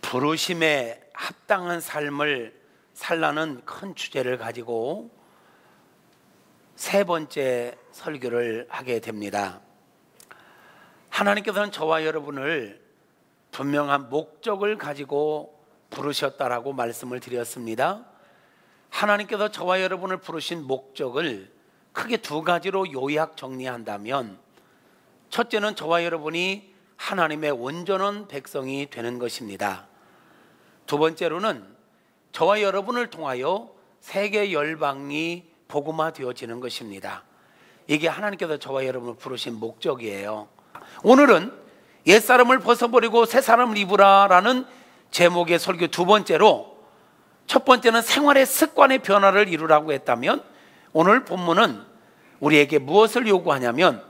부르심에 합당한 삶을 살라는 큰 주제를 가지고 세 번째 설교를 하게 됩니다. 하나님께서는 저와 여러분을 분명한 목적을 가지고 부르셨다라고 말씀을 드렸습니다. 하나님께서 저와 여러분을 부르신 목적을 크게 두 가지로 요약 정리한다면, 첫째는 저와 여러분이 하나님의 온전한 백성이 되는 것입니다. 두 번째로는 저와 여러분을 통하여 세계 열방이 복음화 되어지는 것입니다. 이게 하나님께서 저와 여러분을 부르신 목적이에요. 오늘은 옛사람을 벗어버리고 새사람을 입으라 라는 제목의 설교 두 번째로, 첫 번째는 생활의 습관의 변화를 이루라고 했다면, 오늘 본문은 우리에게 무엇을 요구하냐면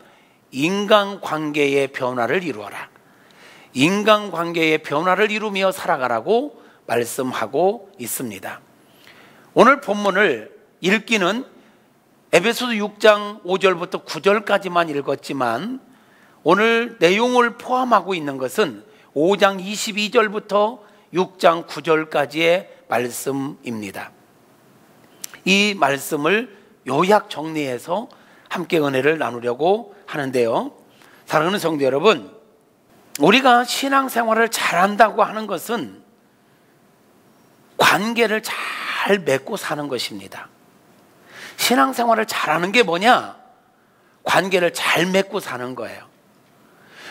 인간관계의 변화를 이루어라, 인간관계의 변화를 이루며 살아가라고 말씀하고 있습니다. 오늘 본문을 읽기는 에베소서 6장 5절부터 9절까지만 읽었지만, 오늘 내용을 포함하고 있는 것은 5장 22절부터 6장 9절까지의 말씀입니다. 이 말씀을 요약 정리해서 함께 은혜를 나누려고 하는데요, 사랑하는 성도 여러분, 우리가 신앙생활을 잘한다고 하는 것은 관계를 잘 맺고 사는 것입니다. 신앙생활을 잘하는 게 뭐냐? 관계를 잘 맺고 사는 거예요.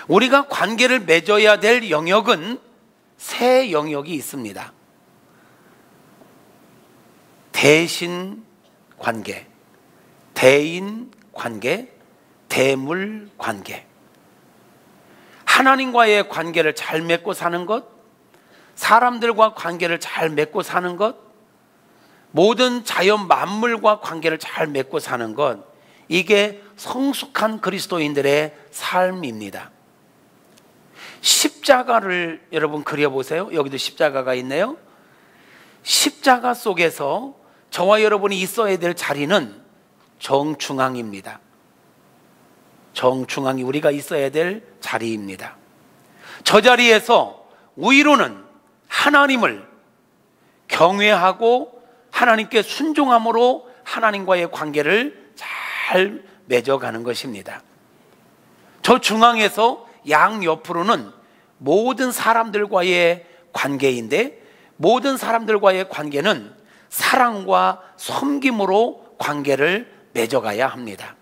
우리가 관계를 맺어야 될 영역은 세 영역이 있습니다. 대신 관계, 대인 관계, 대물 관계. 하나님과의 관계를 잘 맺고 사는 것, 사람들과 관계를 잘 맺고 사는 것, 모든 자연 만물과 관계를 잘 맺고 사는 것, 이게 성숙한 그리스도인들의 삶입니다. 십자가를 여러분 그려보세요. 여기도 십자가가 있네요. 십자가 속에서 저와 여러분이 있어야 될 자리는 정중앙입니다. 정중앙이 우리가 있어야 될 자리입니다. 저 자리에서 우리로는 하나님을 경외하고 하나님께 순종함으로 하나님과의 관계를 잘 맺어가는 것입니다. 저 중앙에서 양옆으로는 모든 사람들과의 관계인데, 모든 사람들과의 관계는 사랑과 섬김으로 관계를 맺어가야 합니다.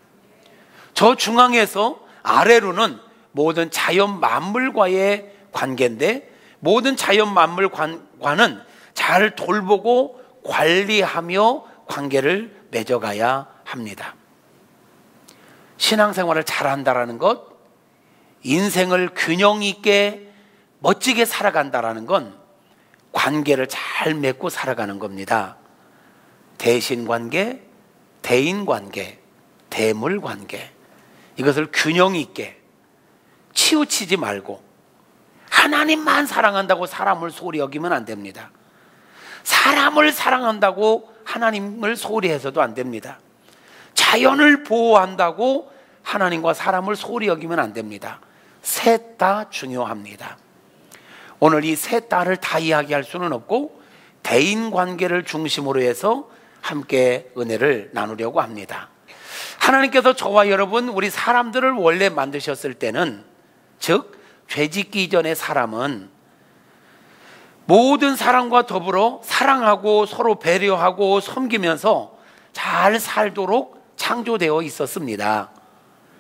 저 중앙에서 아래로는 모든 자연 만물과의 관계인데, 모든 자연 만물과는 잘 돌보고 관리하며 관계를 맺어가야 합니다. 신앙생활을 잘한다라는 것, 인생을 균형 있게 멋지게 살아간다라는 건 관계를 잘 맺고 살아가는 겁니다. 대신관계, 대인관계, 대물관계, 이것을 균형 있게 치우치지 말고, 하나님만 사랑한다고 사람을 소홀히 여기면 안 됩니다. 사람을 사랑한다고 하나님을 소홀히 해서도 안 됩니다. 자연을 보호한다고 하나님과 사람을 소홀히 여기면 안 됩니다. 셋 다 중요합니다. 오늘 이 셋 다를 다 이야기할 수는 없고, 대인관계를 중심으로 해서 함께 은혜를 나누려고 합니다. 하나님께서 저와 여러분, 우리 사람들을 원래 만드셨을 때는, 즉 죄짓기 이전의 사람은 모든 사람과 더불어 사랑하고 서로 배려하고 섬기면서 잘 살도록 창조되어 있었습니다.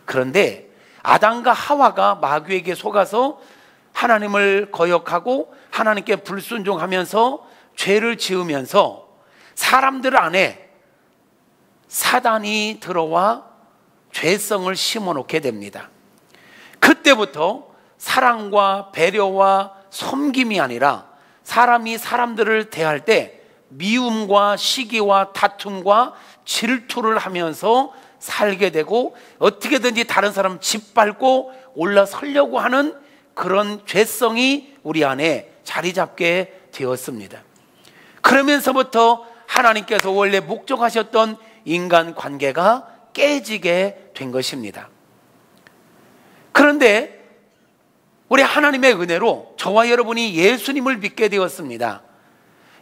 그런데 아담과 하와가 마귀에게 속아서 하나님을 거역하고 하나님께 불순종하면서 죄를 지으면서 사람들 안에 사단이 들어와 죄성을 심어놓게 됩니다. 그때부터 사랑과 배려와 섬김이 아니라 사람이 사람들을 대할 때 미움과 시기와 다툼과 질투를 하면서 살게 되고, 어떻게든지 다른 사람 짓밟고 올라서려고 하는 그런 죄성이 우리 안에 자리 잡게 되었습니다. 그러면서부터 하나님께서 원래 목적하셨던 인간관계가 깨지게 된 것입니다. 그런데 우리 하나님의 은혜로 저와 여러분이 예수님을 믿게 되었습니다.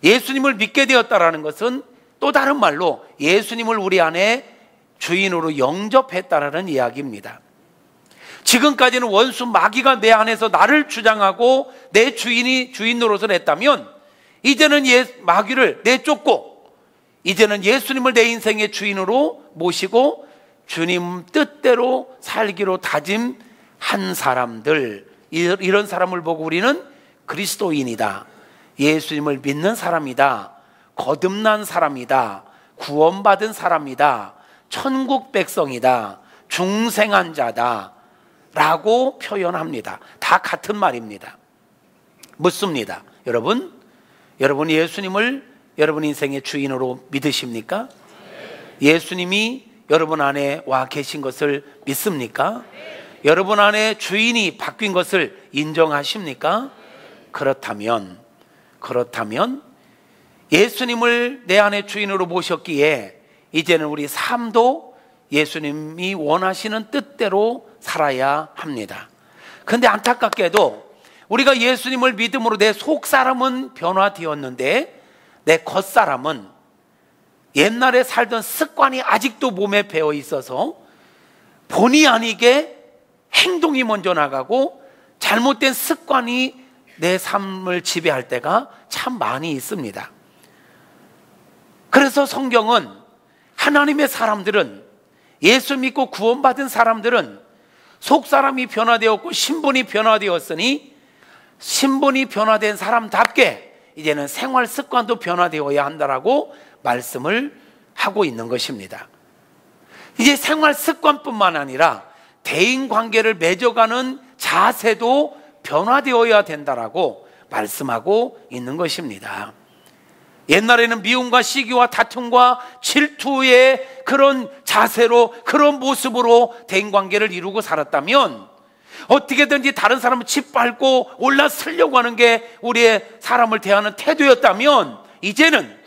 예수님을 믿게 되었다라는 것은 또 다른 말로 예수님을 우리 안에 주인으로 영접했다라는 이야기입니다. 지금까지는 원수 마귀가 내 안에서 나를 주장하고 내 주인 노릇을 했다면, 이제는 마귀를 내쫓고 이제는 예수님을 내 인생의 주인으로 모시고 주님 뜻대로 살기로 다짐한 사람들, 이런 사람을 보고 우리는 그리스도인이다, 예수님을 믿는 사람이다, 거듭난 사람이다, 구원받은 사람이다, 천국 백성이다, 중생한 자다 라고 표현합니다. 다 같은 말입니다. 묻습니다. 여러분 예수님을 여러분 인생의 주인으로 믿으십니까? 예수님이 여러분 안에 와 계신 것을 믿습니까? 여러분 안에 주인이 바뀐 것을 인정하십니까? 그렇다면 예수님을 내 안에 주인으로 모셨기에 이제는 우리 삶도 예수님이 원하시는 뜻대로 살아야 합니다. 그런데 안타깝게도 우리가 예수님을 믿음으로 내 속사람은 변화되었는데 내 겉사람은 옛날에 살던 습관이 아직도 몸에 배어 있어서 본의 아니게 행동이 먼저 나가고 잘못된 습관이 내 삶을 지배할 때가 참 많이 있습니다. 그래서 성경은 하나님의 사람들은, 예수 믿고 구원받은 사람들은 속사람이 변화되었고 신분이 변화되었으니 신분이 변화된 사람답게 이제는 생활 습관도 변화되어야 한다라고 말씀을 하고 있는 것입니다. 이제 생활 습관뿐만 아니라 대인관계를 맺어가는 자세도 변화되어야 된다라고 말씀하고 있는 것입니다. 옛날에는 미움과 시기와 다툼과 질투의 그런 자세로, 그런 모습으로 대인관계를 이루고 살았다면, 어떻게든지 다른 사람을 짓밟고 올라서려고 하는 게 우리의 사람을 대하는 태도였다면, 이제는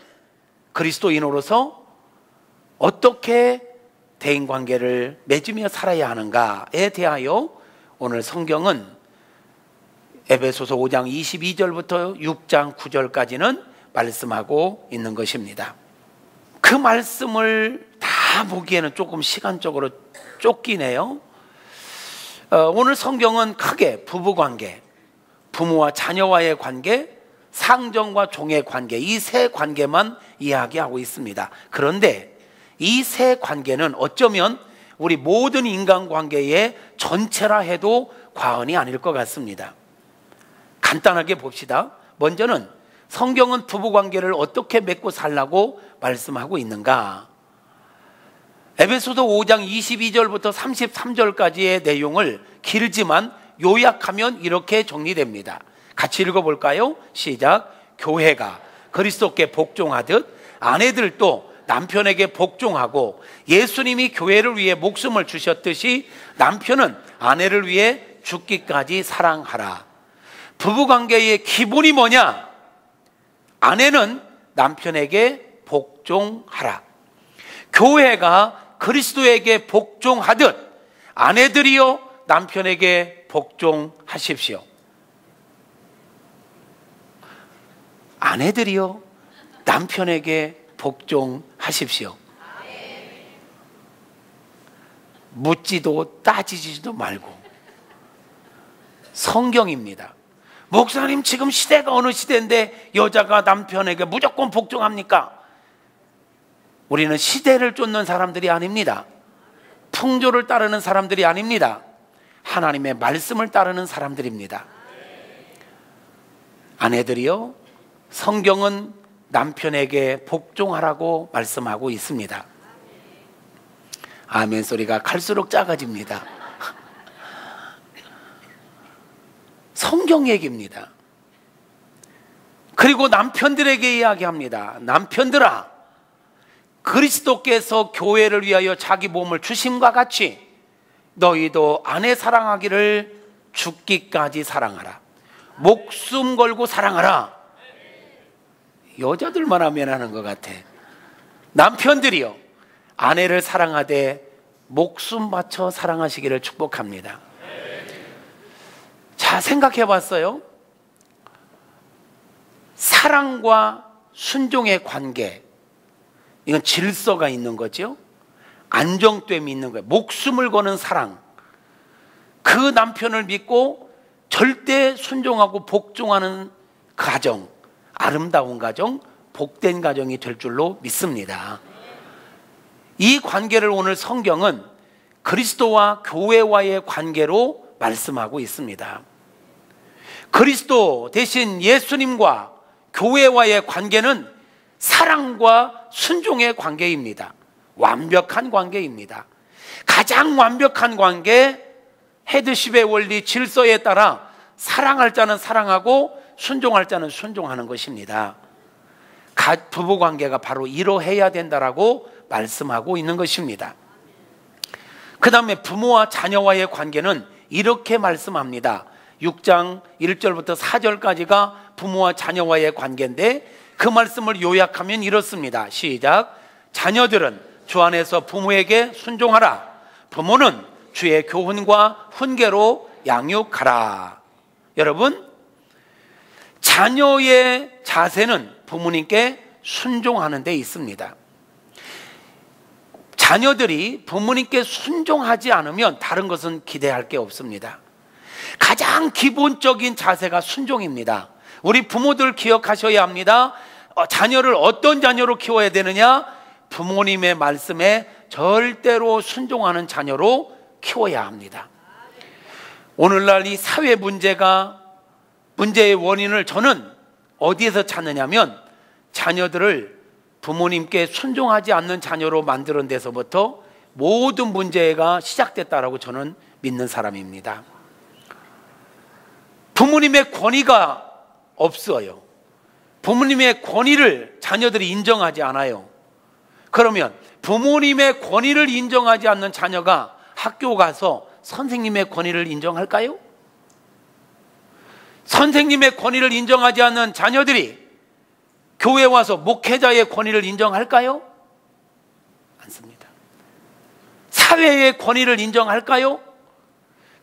그리스도인으로서 어떻게 대인관계를 맺으며 살아야 하는가에 대하여 오늘 성경은 에베소서 5장 22절부터 6장 9절까지는 말씀하고 있는 것입니다. 그 말씀을 다 보기에는 조금 시간적으로 쫓기네요. 오늘 성경은 크게 부부관계, 부모와 자녀와의 관계, 상정과 종의 관계, 이 세 관계만 이야기하고 있습니다. 그런데 이 세 관계는 어쩌면 우리 모든 인간관계의 전체라 해도 과언이 아닐 것 같습니다. 간단하게 봅시다. 먼저는 성경은 부부관계를 어떻게 맺고 살라고 말씀하고 있는가? 에베소서 5장 22절부터 33절까지의 내용을 길지만 요약하면 이렇게 정리됩니다. 같이 읽어볼까요? 시작. 교회가 그리스도께 복종하듯 아내들도 남편에게 복종하고, 예수님이 교회를 위해 목숨을 주셨듯이 남편은 아내를 위해 죽기까지 사랑하라. 부부관계의 기본이 뭐냐? 아내는 남편에게 복종하라. 교회가 그리스도에게 복종하듯 아내들이여 남편에게 복종하십시오. 아내들이여 남편에게 복종하십시오. 묻지도 따지지도 말고. 성경입니다. 목사님, 지금 시대가 어느 시대인데 여자가 남편에게 무조건 복종합니까? 우리는 시대를 쫓는 사람들이 아닙니다. 풍조를 따르는 사람들이 아닙니다. 하나님의 말씀을 따르는 사람들입니다. 아내들이요, 성경은 남편에게 복종하라고 말씀하고 있습니다. 아멘 소리가 갈수록 작아집니다. 성경 얘기입니다. 그리고 남편들에게 이야기합니다. 남편들아, 그리스도께서 교회를 위하여 자기 몸을 주심과 같이 너희도 아내 사랑하기를 죽기까지 사랑하라. 목숨 걸고 사랑하라. 여자들만 하면 하는 것 같아. 남편들이요, 아내를 사랑하되 목숨 바쳐 사랑하시기를 축복합니다. 자, 자, 생각해 봤어요. 사랑과 순종의 관계, 이건 질서가 있는 거죠. 안정됨이 있는 거예요. 목숨을 거는 사랑. 그 남편을 믿고 절대 순종하고 복종하는 가정, 아름다운 가정, 복된 가정이 될 줄로 믿습니다. 이 관계를 오늘 성경은 그리스도와 교회와의 관계로 말씀하고 있습니다. 그리스도 대신 예수님과 교회와의 관계는 사랑과 순종의 관계입니다. 완벽한 관계입니다. 가장 완벽한 관계, 헤드십의 원리 질서에 따라 사랑할 자는 사랑하고 순종할 자는 순종하는 것입니다. 부부 관계가 바로 이러해야 된다라고 말씀하고 있는 것입니다. 그 다음에 부모와 자녀와의 관계는 이렇게 말씀합니다. 6장 1절부터 4절까지가 부모와 자녀와의 관계인데 그 말씀을 요약하면 이렇습니다. 시작. 자녀들은 주 안에서 부모에게 순종하라. 부모는 주의 교훈과 훈계로 양육하라. 여러분, 자녀의 자세는 부모님께 순종하는 데 있습니다. 자녀들이 부모님께 순종하지 않으면 다른 것은 기대할 게 없습니다. 가장 기본적인 자세가 순종입니다. 우리 부모들 기억하셔야 합니다. 자녀를 어떤 자녀로 키워야 되느냐? 부모님의 말씀에 절대로 순종하는 자녀로 키워야 합니다. 오늘날 이 사회 문제의 원인을 저는 어디에서 찾느냐면 자녀들을 부모님께 순종하지 않는 자녀로 만드는 데서부터 모든 문제가 시작됐다라고 저는 믿는 사람입니다. 부모님의 권위가 없어요. 부모님의 권위를 자녀들이 인정하지 않아요. 그러면 부모님의 권위를 인정하지 않는 자녀가 학교 가서 선생님의 권위를 인정할까요? 선생님의 권위를 인정하지 않는 자녀들이 교회에 와서 목회자의 권위를 인정할까요? 않습니다. 사회의 권위를 인정할까요?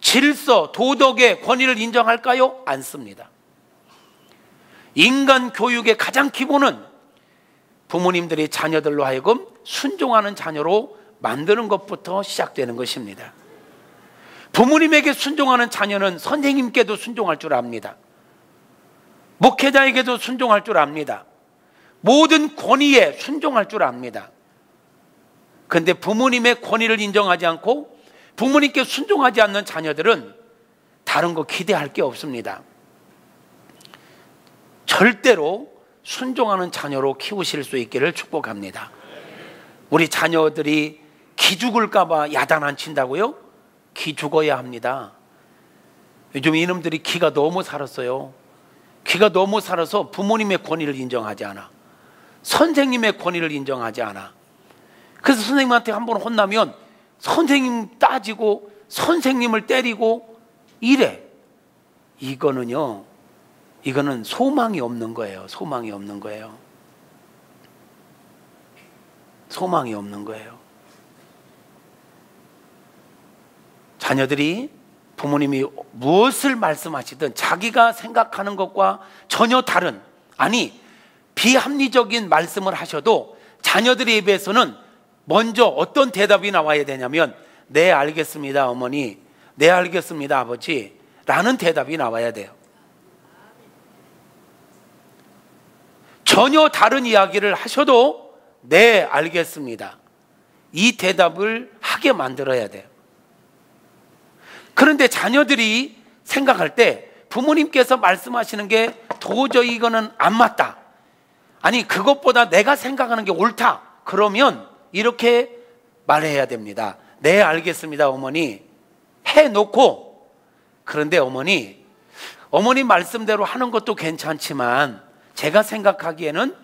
질서, 도덕의 권위를 인정할까요? 않습니다. 인간 교육의 가장 기본은 부모님들이 자녀들로 하여금 순종하는 자녀로 만드는 것부터 시작되는 것입니다. 부모님에게 순종하는 자녀는 선생님께도 순종할 줄 압니다. 목회자에게도 순종할 줄 압니다. 모든 권위에 순종할 줄 압니다. 그런데 부모님의 권위를 인정하지 않고 부모님께 순종하지 않는 자녀들은 다른 거 기대할 게 없습니다. 절대로 순종하는 자녀로 키우실 수 있기를 축복합니다. 우리 자녀들이 기죽을까 봐 야단 안 친다고요? 기죽어야 합니다. 요즘 이놈들이 기가 너무 살았어요. 기가 너무 살아서 부모님의 권위를 인정하지 않아. 선생님의 권위를 인정하지 않아. 그래서 선생님한테 한번 혼나면 선생님 따지고 선생님을 때리고 이래. 이거는 소망이 없는 거예요. 소망이 없는 거예요. 소망이 없는 거예요. 자녀들이 부모님이 무엇을 말씀하시든 자기가 생각하는 것과 전혀 다른, 아니 비합리적인 말씀을 하셔도 자녀들의 입에서는 먼저 어떤 대답이 나와야 되냐면 네 알겠습니다 어머니, 네 알겠습니다 아버지 라는 대답이 나와야 돼요. 전혀 다른 이야기를 하셔도 네 알겠습니다 이 대답을 하게 만들어야 돼요. 그런데 자녀들이 생각할 때 부모님께서 말씀하시는 게 도저히 이거는 안 맞다, 아니 그것보다 내가 생각하는 게 옳다, 그러면 이렇게 말해야 됩니다. 네 알겠습니다 어머니 해놓고, 그런데 어머니 말씀대로 하는 것도 괜찮지만 제가 생각하기에는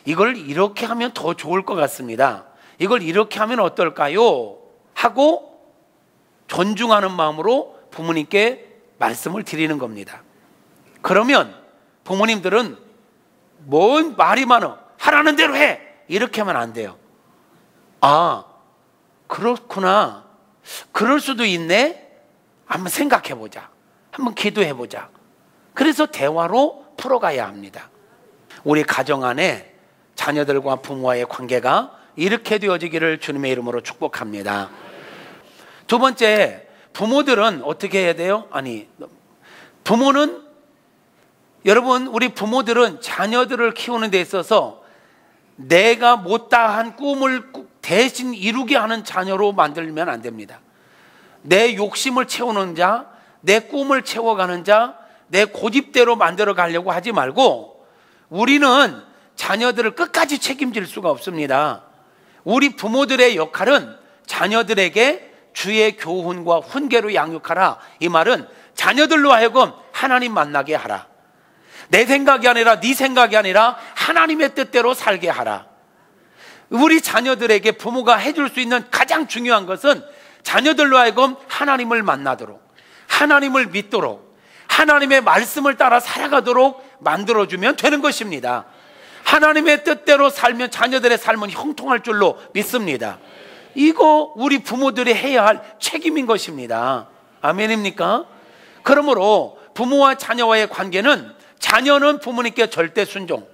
이걸 이렇게 하면 더 좋을 것 같습니다. 이걸 이렇게 하면 어떨까요? 하고 존중하는 마음으로 부모님께 말씀을 드리는 겁니다. 그러면 부모님들은 뭔 말이 많어, 하라는 대로 해, 이렇게 하면 안 돼요. 아 그렇구나, 그럴 수도 있네, 한번 생각해 보자, 한번 기도해 보자. 그래서 대화로 풀어가야 합니다. 우리 가정 안에 자녀들과 부모와의 관계가 이렇게 되어지기를 주님의 이름으로 축복합니다. 두 번째, 부모들은 어떻게 해야 돼요? 여러분, 우리 부모들은 자녀들을 키우는 데 있어서 내가 못다한 꿈을 대신 이루게 하는 자녀로 만들면 안 됩니다. 내 욕심을 채우는 자, 내 꿈을 채워가는 자, 내 고집대로 만들어 가려고 하지 말고, 우리는 자녀들을 끝까지 책임질 수가 없습니다. 우리 부모들의 역할은 자녀들에게 주의 교훈과 훈계로 양육하라. 이 말은 자녀들로 하여금 하나님 만나게 하라. 내 생각이 아니라 네 생각이 아니라 하나님의 뜻대로 살게 하라. 우리 자녀들에게 부모가 해줄 수 있는 가장 중요한 것은 자녀들로 하여금 하나님을 만나도록, 하나님을 믿도록, 하나님의 말씀을 따라 살아가도록 만들어주면 되는 것입니다. 하나님의 뜻대로 살면 자녀들의 삶은 형통할 줄로 믿습니다. 이거 우리 부모들이 해야 할 책임인 것입니다. 아멘입니까? 그러므로 부모와 자녀와의 관계는, 자녀는 부모님께 절대 순종,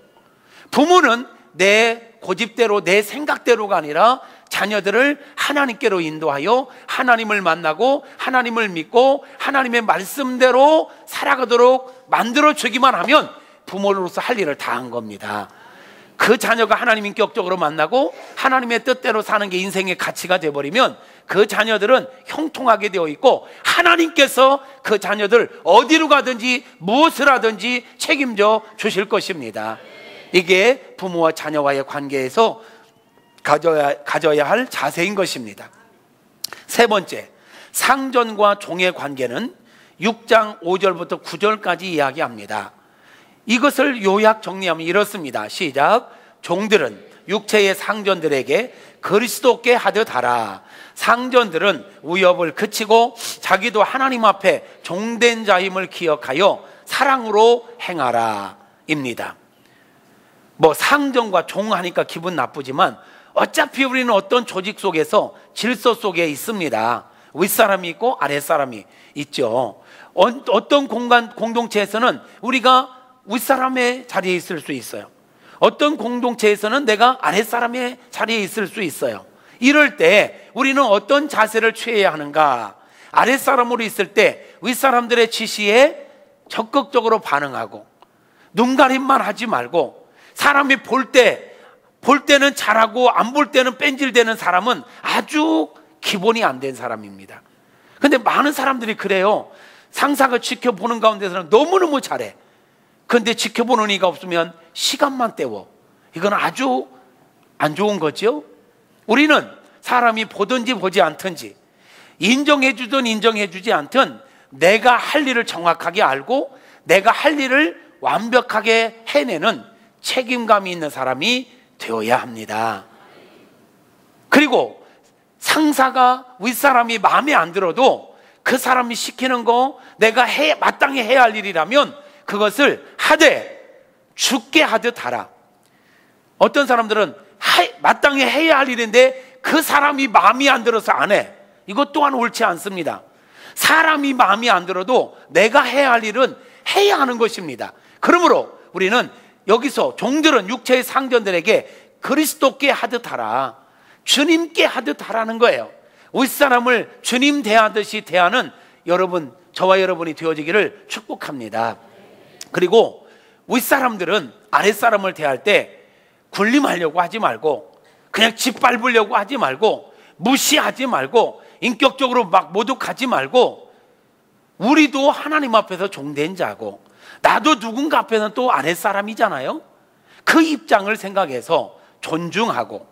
부모는 내 고집대로 내 생각대로가 아니라 자녀들을 하나님께로 인도하여 하나님을 만나고 하나님을 믿고 하나님의 말씀대로 살아가도록 만들어주기만 하면 부모로서 할 일을 다 한 겁니다. 그 자녀가 하나님 인격적으로 만나고 하나님의 뜻대로 사는 게 인생의 가치가 되어버리면 그 자녀들은 형통하게 되어 있고 하나님께서 그 자녀들 어디로 가든지 무엇을 하든지 책임져 주실 것입니다. 이게 부모와 자녀와의 관계에서 가져야 할 자세인 것입니다. 세 번째, 상전과 종의 관계는 6장 5절부터 9절까지 이야기합니다. 이것을 요약 정리하면 이렇습니다. 시작. 종들은 육체의 상전들에게 그리스도께 하듯 하라. 상전들은 위협을 그치고 자기도 하나님 앞에 종된 자임을 기억하여 사랑으로 행하라 입니다. 상전과 종 하니까 기분 나쁘지만 어차피 우리는 어떤 조직 속에서 질서 속에 있습니다. 윗사람이 있고 아랫사람이 있죠. 어떤 공동체에서는 우리가 윗사람의 자리에 있을 수 있어요. 어떤 공동체에서는 내가 아랫사람의 자리에 있을 수 있어요. 이럴 때 우리는 어떤 자세를 취해야 하는가? 아랫사람으로 있을 때 윗사람들의 지시에 적극적으로 반응하고 눈가림만 하지 말고, 사람이 볼 때는 잘하고 안 볼 때는 뺀질대는 사람은 아주 기본이 안 된 사람입니다. 근데 많은 사람들이 그래요. 상사가 지켜보는 가운데서는 너무너무 잘해. 그런데 지켜보는 이가 없으면 시간만 때워. 이건 아주 안 좋은 거죠. 우리는 사람이 보든지 보지 않든지, 인정해주든 인정해주지 않든 내가 할 일을 정확하게 알고 내가 할 일을 완벽하게 해내는 책임감이 있는 사람이 되어야 합니다. 그리고 상사가 윗사람이 마음에 안 들어도 그 사람이 시키는 거 내가 마땅히 해야 할 일이라면 그것을 하되 죽게 하듯 하라. 어떤 사람들은 마땅히 해야 할 일인데 그 사람이 마음이 안 들어서 안 해. 이것 또한 옳지 않습니다. 사람이 마음이 안 들어도 내가 해야 할 일은 해야 하는 것입니다. 그러므로 우리는 여기서 종들은 육체의 상전들에게 그리스도께 하듯 하라, 주님께 하듯 하라는 거예요. 윗사람을 주님 대하듯이 대하는 저와 여러분이 되어지기를 축복합니다. 그리고 윗사람들은 아랫사람을 대할 때 군림하려고 하지 말고, 그냥 짓밟으려고 하지 말고, 무시하지 말고, 인격적으로 막 모독하지 말고, 우리도 하나님 앞에서 종된 자고 나도 누군가 앞에서는 또 아랫사람이잖아요. 그 입장을 생각해서 존중하고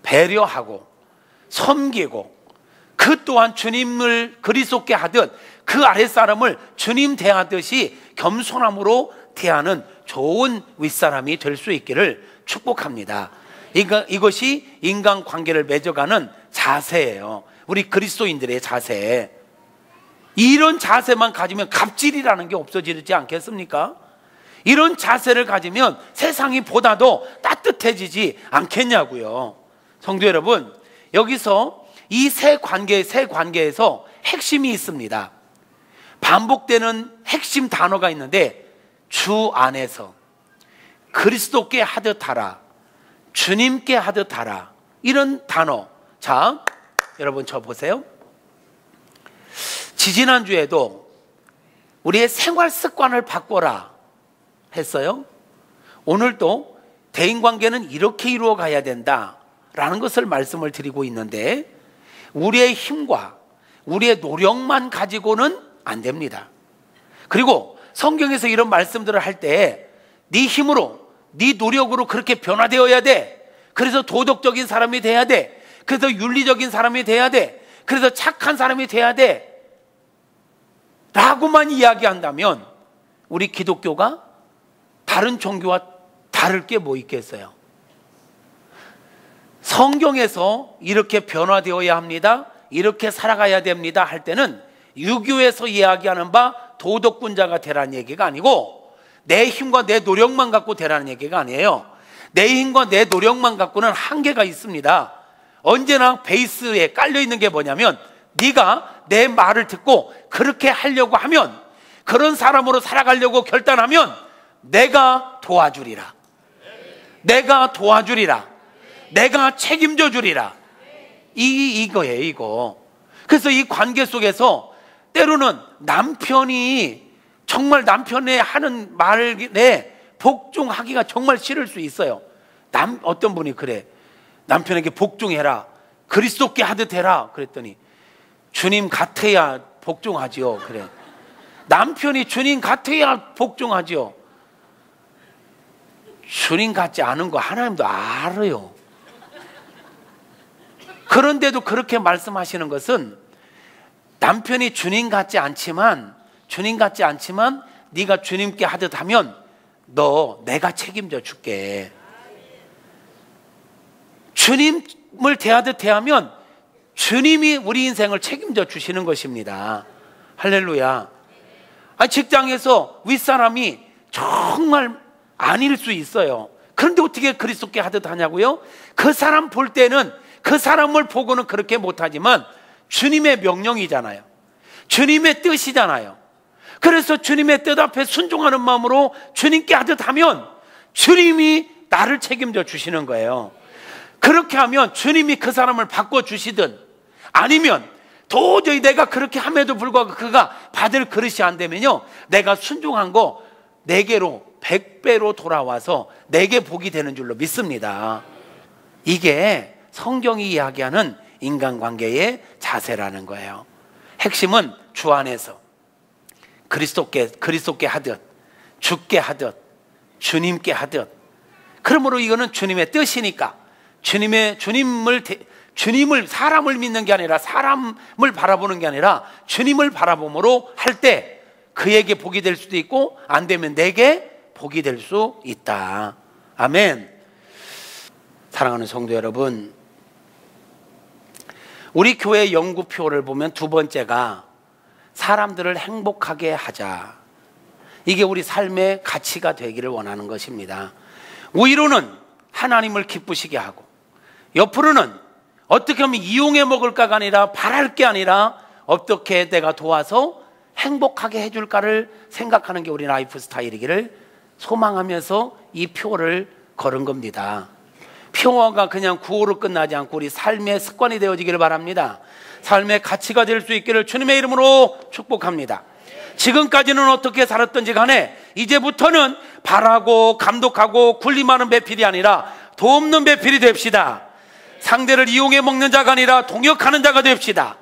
배려하고 섬기고, 그 또한 주님을 그리스도께 하듯 그 아랫사람을 주님 대하듯이 겸손함으로 대하는 좋은 윗사람이 될 수 있기를 축복합니다. 이것이 인간관계를 맺어가는 자세예요. 우리 그리스도인들의 자세. 이런 자세만 가지면 갑질이라는 게 없어지지 않겠습니까? 이런 자세를 가지면 세상이 보다도 따뜻해지지 않겠냐고요. 성도 여러분, 여기서 이 세 관계에서 핵심이 있습니다. 반복되는 핵심 단어가 있는데, 주 안에서 그리스도께 하듯 하라, 주님께 하듯 하라, 이런 단어. 자, 여러분 저 보세요. 지지난주에도 우리의 생활 습관을 바꿔라 했어요. 오늘도 대인관계는 이렇게 이루어 가야 된다라는 것을 말씀을 드리고 있는데, 우리의 힘과 우리의 노력만 가지고는 안 됩니다. 그리고 성경에서 이런 말씀들을 할 때 네 힘으로, 네 노력으로 그렇게 변화되어야 돼. 그래서 도덕적인 사람이 돼야 돼. 그래서 윤리적인 사람이 돼야 돼. 그래서 착한 사람이 돼야 돼 라고만 이야기한다면 우리 기독교가 다른 종교와 다를 게 뭐 있겠어요? 성경에서 이렇게 변화되어야 합니다, 이렇게 살아가야 됩니다 할 때는 유교에서 이야기하는 바 도덕군자가 되라는 얘기가 아니고, 내 힘과 내 노력만 갖고 되라는 얘기가 아니에요. 내 힘과 내 노력만 갖고는 한계가 있습니다. 언제나 베이스에 깔려있는 게 뭐냐면, 네가 내 말을 듣고 그렇게 하려고 하면, 그런 사람으로 살아가려고 결단하면 내가 도와주리라, 내가 도와주리라, 내가 책임져 주리라, 이거예요, 이거. 그래서 이 관계 속에서 때로는 남편이 정말 남편의 하는 말에 복종하기가 정말 싫을 수 있어요. 어떤 분이 그래, 남편에게 복종해라, 그리스도께 하듯 해라 그랬더니, 주님 같아야 복종하지요. 그래, 남편이 주님 같아야 복종하지요. 주님 같지 않은 거 하나님도 알아요. 그런데도 그렇게 말씀하시는 것은, 남편이 주님 같지 않지만 네가 주님께 하듯 하면 내가 책임져 줄게. 주님을 대하듯 대하면 주님이 우리 인생을 책임져 주시는 것입니다. 할렐루야. 직장에서 윗사람이 정말 아닐 수 있어요. 그런데 어떻게 그리스도께 하듯 하냐고요? 그 사람 볼 때는, 그 사람을 보고는 그렇게 못하지만 주님의 명령이잖아요. 주님의 뜻이잖아요. 그래서 주님의 뜻 앞에 순종하는 마음으로 주님께 하듯 하면 주님이 나를 책임져 주시는 거예요. 그렇게 하면 주님이 그 사람을 바꿔주시든, 아니면 도저히 내가 그렇게 함에도 불구하고 그가 받을 그릇이 안 되면요, 내가 순종한 거 내게로 100배로 돌아와서 내게 복이 되는 줄로 믿습니다. 이게 성경이 이야기하는 인간관계의 자세라는 거예요. 핵심은 주 안에서 그리스도께 하듯, 주께 하듯, 주님께 하듯. 그러므로 이거는 주님의 뜻이니까, 주님을 사람을 믿는 게 아니라, 사람을 바라보는 게 아니라 주님을 바라봄으로 할 때 그에게 복이 될 수도 있고, 안 되면 내게 복이 될 수 있다. 아멘. 사랑하는 성도 여러분, 우리 교회 연구표를 보면 두 번째가 사람들을 행복하게 하자. 이게 우리 삶의 가치가 되기를 원하는 것입니다. 위로는 하나님을 기쁘시게 하고, 옆으로는 어떻게 하면 이용해 먹을까가 아니라, 바랄 게 아니라 어떻게 내가 도와서 행복하게 해줄까를 생각하는 게 우리 라이프 스타일이기를 소망하면서 이 표를 걸은 겁니다. 표어가 그냥 구호로 끝나지 않고 우리 삶의 습관이 되어지기를 바랍니다. 삶의 가치가 될 수 있기를 주님의 이름으로 축복합니다. 지금까지는 어떻게 살았던지 간에 이제부터는 바라고 감독하고 군림하는 배필이 아니라 돕는 배필이 됩시다. 상대를 이용해 먹는 자가 아니라 동역하는 자가 됩시다.